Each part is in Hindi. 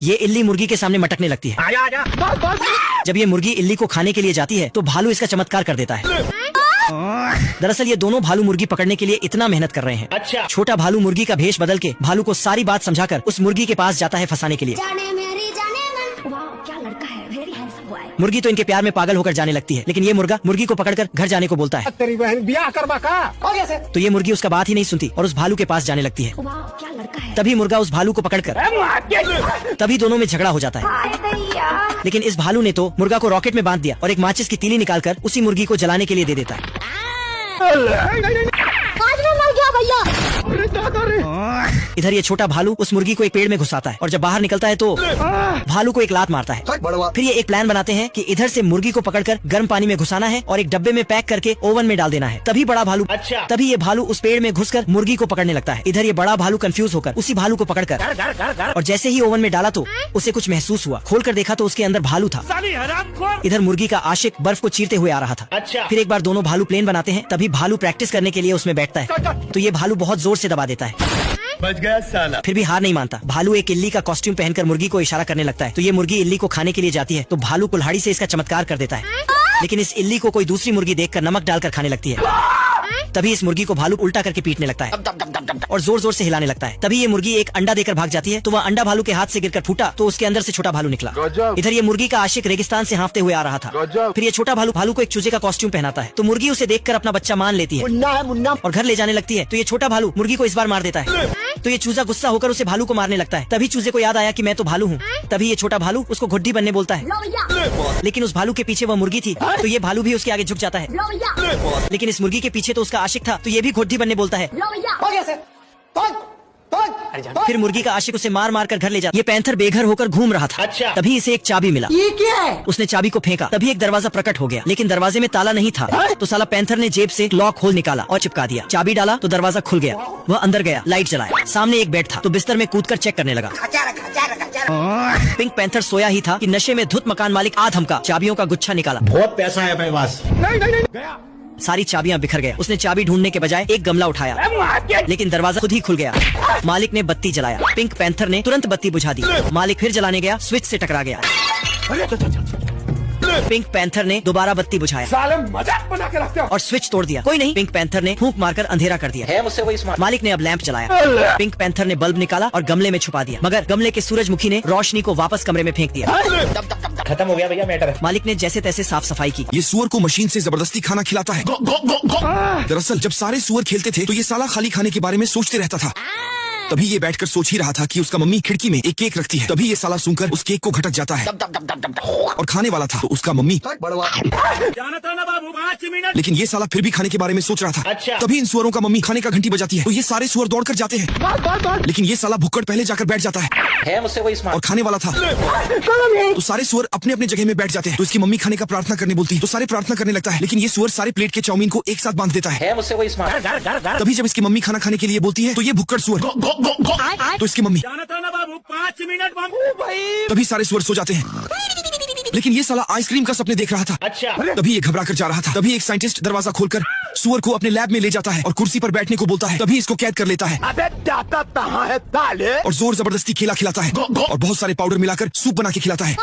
ये इल्ली मुर्गी के सामने मटकने लगती है। आजा आजा। जब ये मुर्गी इल्ली को खाने के लिए जाती है तो भालू इसका चमत्कार कर देता है। दरअसल ये दोनों भालू मुर्गी पकड़ने के लिए इतना मेहनत कर रहे हैं। अच्छा। छोटा भालू मुर्गी का भेष बदल के भालू को सारी बात समझाकर उस मुर्गी के पास जाता है फंसाने के लिए। क्या लड़का है, वेरी हैंडसम बॉय। मुर्गी तो इनके प्यार में पागल होकर जाने लगती है, लेकिन ये मुर्गा मुर्गी को पकड़कर घर जाने को बोलता है। तेरी बहन ब्याह करवा का। तो ये मुर्गी उसका बात ही नहीं सुनती और उस भालू के पास जाने लगती है। क्या लड़का है। तभी मुर्गा उस भालू को पकड़कर तभी दोनों में झगड़ा हो जाता है। लेकिन इस भालू ने तो मुर्गा को रॉकेट में बांध दिया और एक माचिस की तीली निकालकर उसी मुर्गी को जलाने के लिए दे देता है। इधर ये छोटा भालू उस मुर्गी को एक पेड़ में घुसाता है और जब बाहर निकलता है तो भालू को एक लात मारता है। फिर ये एक प्लान बनाते हैं कि इधर से मुर्गी को पकड़कर गर्म पानी में घुसाना है और एक डब्बे में पैक करके ओवन में डाल देना है। तभी बड़ा भालू तभी ये भालू उस पेड़ में घुसकर मुर्गी को पकड़ने लगता है। इधर ये बड़ा भालू कंफ्यूज होकर उसी भालू को पकड़कर और जैसे ही ओवन में डाला तो उसे कुछ महसूस हुआ। खोलकर देखा तो उसके अंदर भालू था। इधर मुर्गी का आशिक बर्फ को चीरते हुए आ रहा था। फिर एक बार दोनों भालू प्लेन बनाते हैं। तभी भालू प्रैक्टिस करने के लिए उसमें बैठता है तो ये भालू बहुत जोर से दबा देता है। बच गया साला। फिर भी हार नहीं मानता। भालू एक इल्ली का कॉस्ट्यूम पहनकर मुर्गी को इशारा करने लगता है तो ये मुर्गी इल्ली को खाने के लिए जाती है तो भालू कुल्हाड़ी से इसका चमत्कार कर देता है। लेकिन इस इल्ली को कोई दूसरी मुर्गी देखकर नमक डालकर खाने लगती है। तभी इस मुर्गी को भालू उल्टा करके पीटने लगता है और जोर जोर से हिलाने लगता है। तभी ये मुर्गी एक अंडा देकर भाग जाती है तो वह अंडा भालू के हाथ से गिरकर फूटा तो उसके अंदर से छोटा भालू निकला। इधर ये मुर्गी का आशिक रेगिस्तान से हाँफते हुए आ रहा था। फिर ये छोटा भालू को एक चूजे का कॉस्ट्यूम पहनाता है तो मुर्गी उसे देखकर अपना बच्चा मान लेती है और घर ले जाने लगती है। तो ये छोटा भालू मुर्गी को इस बार मार देता है तो ये चूजा गुस्सा होकर उसे भालू को मारने लगता है। तभी चूजे को याद आया कि मैं तो भालू हूँ। तभी ये छोटा भालू उसको घुड्डी बनने बोलता है। लेकिन उस भालू के पीछे वह मुर्गी थी तो ये भालू भी उसके आगे झुक जाता है। लेकिन इस मुर्गी के पीछे तो उसका आशिक था तो ये भी घुड्डी बनने बोलता है। फिर मुर्गी का आशिक उसे मार मार कर घर ले जाता। ये पैंथर बेघर होकर घूम रहा था। तभी इसे एक चाबी मिला। ये क्या है? उसने चाबी को फेंका तभी एक दरवाजा प्रकट हो गया लेकिन दरवाजे में ताला नहीं था। तो साला पैंथर ने जेब से लॉक होल निकाला और चिपका दिया। चाबी डाला तो दरवाजा खुल गया। वह अंदर गया, लाइट जलाया। सामने एक बेड था तो बिस्तर में कूदकर चेक करने लगा। पिंक पैंथर सोया ही था कि नशे में धुत मकान मालिक आ धमका। चाबियों का गुच्छा निकाला। बहुत पैसा है मेरे पास। नहीं। सारी चाबियां बिखर गया। उसने चाबी ढूंढने के बजाय एक गमला उठाया लेकिन दरवाजा खुद ही खुल गया। मालिक ने बत्ती जलाया। पिंक पैंथर ने तुरंत बत्ती बुझा दी। मालिक फिर जलाने गया, स्विच से टकरा गया। पिंक पैंथर ने दोबारा बत्ती बुझाया। साले मजाक बना के रखते हो। और स्विच तोड़ दिया। कोई नहीं, पिंक पैंथर ने फूंक मारकर अंधेरा कर दिया। मुझसे वही स्मार्ट। मालिक ने अब लैंप जलाया। पिंक पैंथर ने बल्ब निकाला और गमले में छुपा दिया मगर गमले के सूरजमुखी ने रोशनी को वापस कमरे में फेंक दिया। खत्म हो गया भैया मैटर। मालिक ने जैसे तैसे साफ सफाई की। ये सुअर को मशीन से जबरदस्ती खाना खिलाता है। दरअसल जब सारे सुअर खेलते थे तो ये साला खाली खाने के बारे में सोचते रहता था। तभी ये बैठकर सोच ही रहा था कि उसका मम्मी खिड़की में एक केक रखती है। तभी ये साला सुनकर उस केक को घटक जाता है और खाने वाला था तो उसका मम्मी जाना था ना बाबू 5 मिनट। लेकिन ये साला फिर भी खाने के बारे में सोच रहा था। तभी इन सुअरों का मम्मी खाने का घंटी बजाती है तो ये सारे सुअर दौड़कर जाते हैं। लेकिन ये साला भुक्कड़ पहले जाकर बैठ जाता है मुझसे वही स्मार्ट। और खाने वाला था तो सारे सुअर अपने अपने जगह में बैठ जाते हैं। तो इसकी मम्मी खाने का प्रार्थना करने बोलती है तो सारे प्रार्थना करने लगता है। लेकिन ये सुअर सारे प्लेट के चाउमीन को एक साथ बांध देता है। मुझसे वही स्मार्ट। तभी जब इसकी मम्मी खाना खाने के लिए बोलती है तो ये भुक्कड़ सुअर तो इसकी मम्मी जाना था ना बाबू 5 मिनट बाबू भाई। तभी सारे सुअर सो जाते हैं। लेकिन ये साला आइसक्रीम का सपने देख रहा था। तभी ये घबरा कर जा रहा था। तभी एक साइंटिस्ट दरवाजा खोलकर सुअर को अपने लैब में ले जाता है और कुर्सी पर बैठने को बोलता है। तभी इसको कैद कर लेता है। अबे दाता कहाँ है ताले? और जोर जबरदस्ती खेला खिलाता है और बहुत सारे पाउडर मिलाकर सूप बना के खिलाता है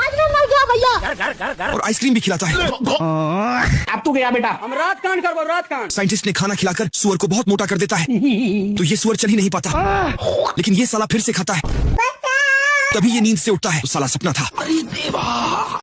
और आइसक्रीम भी खिलाता है। अब तू गया बेटा। हम रात कांड कर रात कांड। साइंटिस्ट ने खाना खिलाकर सुअर को बहुत मोटा कर देता है तो ये सुअर चल ही नहीं पाता। लेकिन ये साला फिर से खाता है। तभी ये नींद से उठता है तो साला सपना था। अरे देवा।